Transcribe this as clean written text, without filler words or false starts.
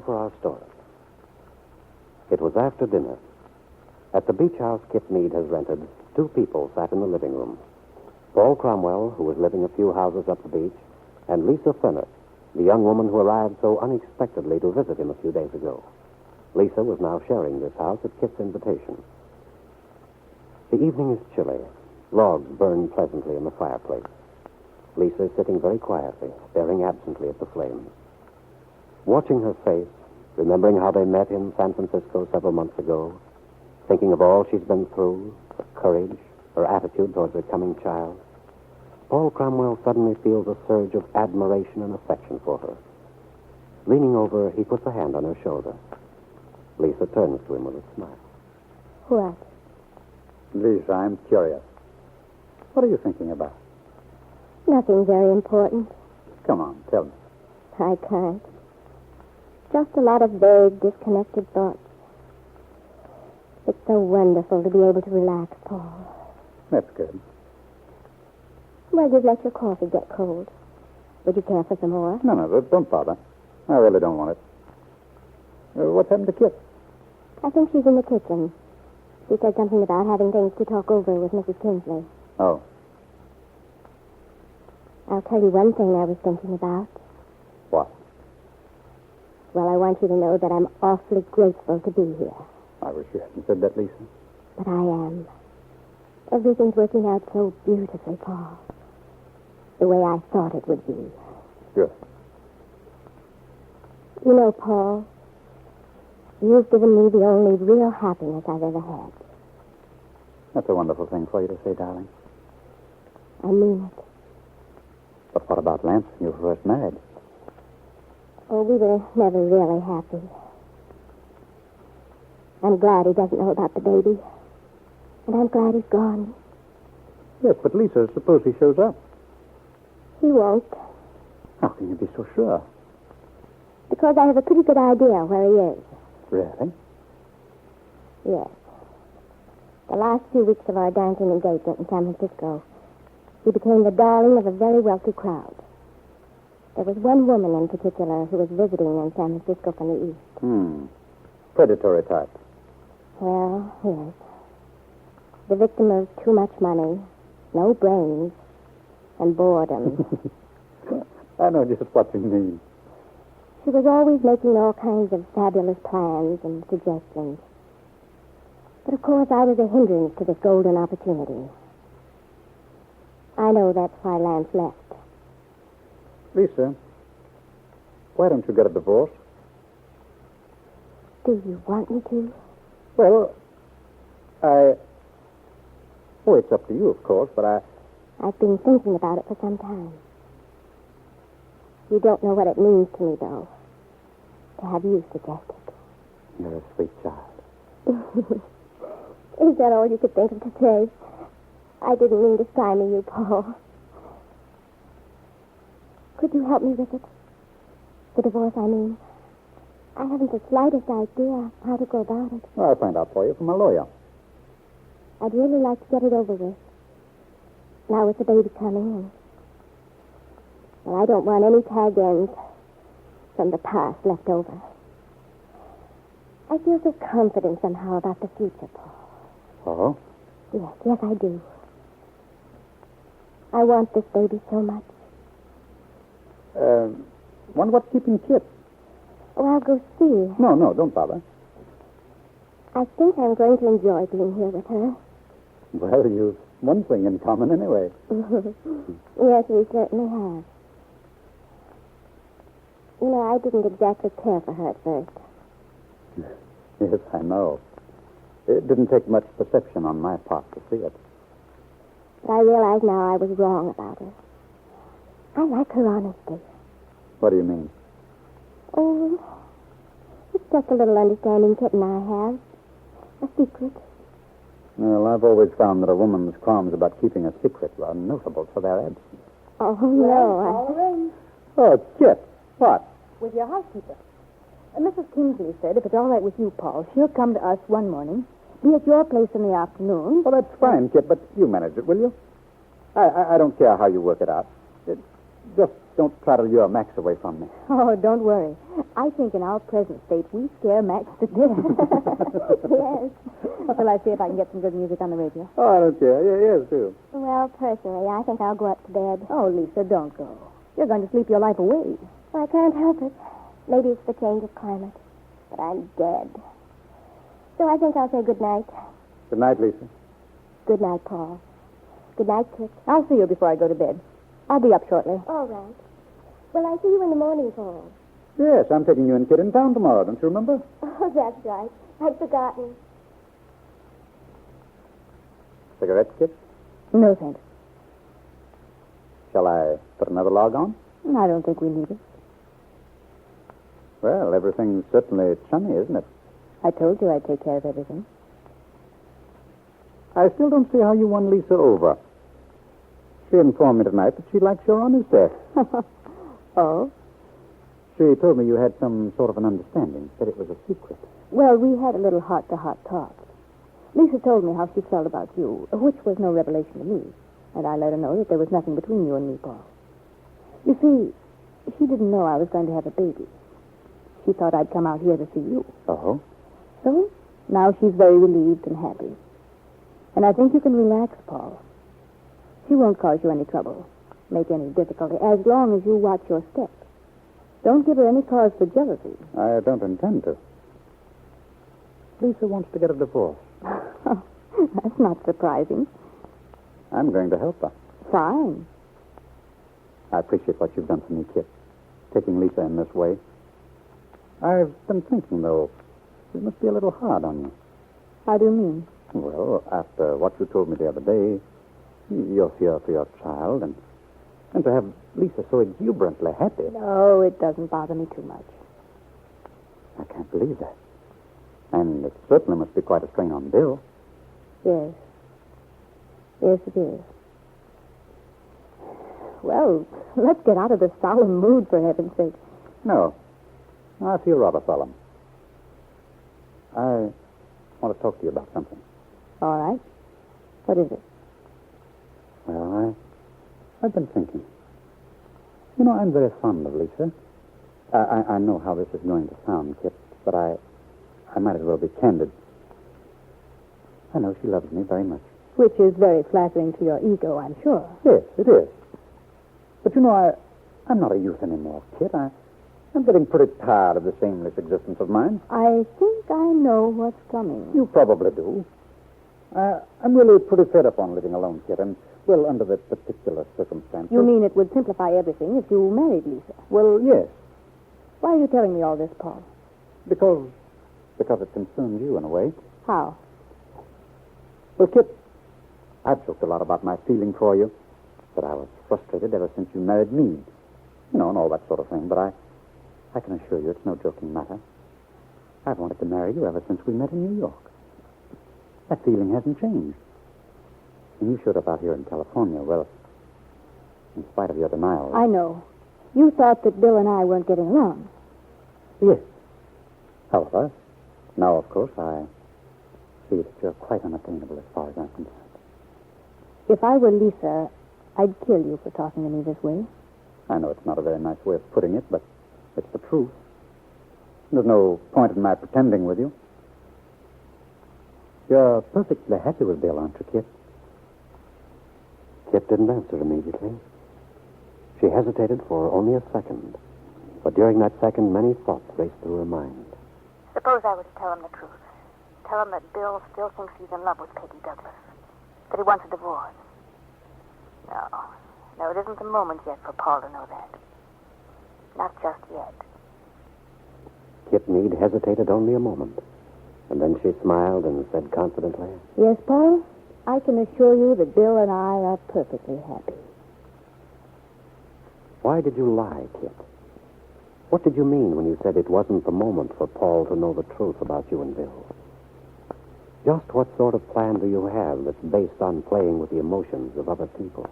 for our story. It was after dinner. At the beach house Kitt Meade has rented, two people sat in the living room. Paul Cromwell, who was living a few houses up the beach, and Lisa Fenner, the young woman who arrived so unexpectedly to visit him a few days ago. Lisa was now sharing this house at Kitt's invitation. The evening is chilly. Logs burn pleasantly in the fireplace. Lisa is sitting very quietly, staring absently at the flames. Watching her face, remembering how they met in San Francisco several months ago, thinking of all she's been through, her courage, her attitude towards her coming child, Paul Cromwell suddenly feels a surge of admiration and affection for her. Leaning over, he puts a hand on her shoulder. Lisa turns to him with a smile. What? Lisa, I'm curious. What are you thinking about? Nothing very important. Come on, tell me. I can't. Just a lot of vague, disconnected thoughts. It's so wonderful to be able to relax, Paul. That's good. Well, you've let your coffee get cold. Would you care for some more? No, don't bother. I really don't want it. What's happened to Kitt? I think she's in the kitchen. She said something about having things to talk over with Mrs. Kingsley. Oh. I'll tell you one thing I was thinking about. What? Well, I want you to know that I'm awfully grateful to be here. I wish you hadn't said that, Lisa. But I am. Everything's working out so beautifully, Paul. The way I thought it would be. Sure. You know, Paul, you've given me the only real happiness I've ever had. That's a wonderful thing for you to say, darling. I mean it. But what about Lance when you were first married? Oh, we were never really happy. I'm glad he doesn't know about the baby. And I'm glad he's gone. Yes, but Lisa, suppose he shows up. He won't. How can you be so sure? Because I have a pretty good idea where he is. Really? Yes. The last few weeks of our dancing engagement in San Francisco, he became the darling of a very wealthy crowd. There was one woman in particular who was visiting in San Francisco from the east. Predatory type. Well, yes. The victim of too much money, no brains, and boredom. I know just what you mean. She was always making all kinds of fabulous plans and suggestions. But of course, I was a hindrance to this golden opportunity. I know that's why Lance left. Lisa, why don't you get a divorce? Do you want me to? Well, Oh, it's up to you, of course, but I've been thinking about it for some time. You don't know what it means to me, though, to have you suggest it. You're a sweet child. Is that all you could think of to say? I didn't mean to stymie you, Paul. Could you help me with it? The divorce, I mean. I haven't the slightest idea how to go about it. Well, I'll find out for you from a lawyer. I'd really like to get it over with. Now with the baby coming, and... well, I don't want any tag ends from the past left over. I feel so confident somehow about the future, Paul. Oh? Yes, I do. I want this baby so much. Wonder what's keeping Kitt? Oh, I'll go see. No, don't bother. I think I'm going to enjoy being here with her. Well, you've one thing in common anyway. Yes, we certainly have. You know, I didn't exactly care for her at first. Yes, I know. It didn't take much perception on my part to see it. But I realize now I was wrong about her. I like her honesty. What do you mean? Oh, it's just a little understanding Kitt and I have. A secret. Well, I've always found that a woman's qualms about keeping a secret are notable for their absence. Oh, no. Oh, Kitt. What? With your housekeeper. Mrs. Kingsley said if it's all right with you, Paul, she'll come to us one morning, be at your place in the afternoon. Well, that's fine, Kitt, but you manage it, will you? I don't care how you work it out. Just don't try to lure Max away from me. Oh, don't worry. I think in our present state, we scare Max to death. Yes. Shall I see if I can get some good music on the radio? Oh, I don't care. Yes, too. Well, personally, I think I'll go up to bed. Oh, Lisa, don't go. You're going to sleep your life away. I can't help it. Maybe it's the change of climate. But I'm dead. So I think I'll say good night. Good night, Lisa. Good night, Paul. Good night, Kitt. I'll see you before I go to bed. I'll be up shortly. All right. Well, I see you in the morning, Paul. Yes, I'm taking you and Kitt in town tomorrow, don't you remember? Oh, that's right. I'd forgotten. Cigarette, Kitt? No, thanks. Shall I put another log on? I don't think we need it. Well, everything's certainly chummy, isn't it? I told you I'd take care of everything. I still don't see how you won Lisa over. She informed me tonight that she likes your honesty. Oh? She told me you had some sort of an understanding, said it was a secret. Well, we had a little heart-to-heart talk. Lisa told me how she felt about you, which was no revelation to me. And I let her know that there was nothing between you and me, Paul. You see, she didn't know I was going to have a baby. She thought I'd come out here to see you. Oh? So, now she's very relieved and happy. And I think you can relax, Paul. She won't cause you any trouble, make any difficulty, as long as you watch your step. Don't give her any cause for jealousy. I don't intend to. Lisa wants to get a divorce. That's not surprising. I'm going to help her. Fine. I appreciate what you've done for me, Kitt, taking Lisa in this way. I've been thinking, though, it must be a little hard on you. How do you mean? Well, after what you told me the other day, your fear for your child, and to have Lisa so exuberantly happy. No, it doesn't bother me too much. I can't believe that. And it certainly must be quite a strain on Bill. Yes. Yes, it is. Well, let's get out of this solemn mood, for heaven's sake. No. I feel rather solemn. I want to talk to you about something. All right. What is it? Well, I've been thinking. You know, I'm very fond of Lisa. I know how this is going to sound, Kitt, but I might as well be candid. I know she loves me very much. Which is very flattering to your ego, I'm sure. Yes, it is. But you know, I'm not a youth anymore, Kitt. I'm getting pretty tired of this aimless existence of mine. I think I know what's coming. You probably do. I'm really pretty fed up on living alone, Kitt, and, well, under the particular circumstances. You mean it would simplify everything if you married Lisa? Well, yes. Why are you telling me all this, Paul? Because it concerns you in a way. How? Well, Kitt, I've joked a lot about my feeling for you, that I was frustrated ever since you married me. You know, and all that sort of thing, but I can assure you it's no joking matter. I've wanted to marry you ever since we met in New York. That feeling hasn't changed. When you showed up out here in California, well, in spite of your denial... I know. You thought that Bill and I weren't getting along. Yes. However, now, of course, I see that you're quite unattainable as far as I'm concerned. If I were Lisa, I'd kill you for talking to me this way. I know it's not a very nice way of putting it, but it's the truth. There's no point in my pretending with you. You're perfectly happy with Bill, aren't you, Kitt? Kitt didn't answer immediately. She hesitated for only a second. But during that second, many thoughts raced through her mind. Suppose I were to tell him the truth. Tell him that Bill still thinks he's in love with Peggy Douglas. That he wants a divorce. No, it isn't the moment yet for Paul to know that. Not just yet. Kitt Meade hesitated only a moment. And then she smiled and said confidently, Yes, Paul? I can assure you that Bill and I are perfectly happy. Why did you lie, Kitt? What did you mean when you said it wasn't the moment for Paul to know the truth about you and Bill? Just what sort of plan do you have that's based on playing with the emotions of other people?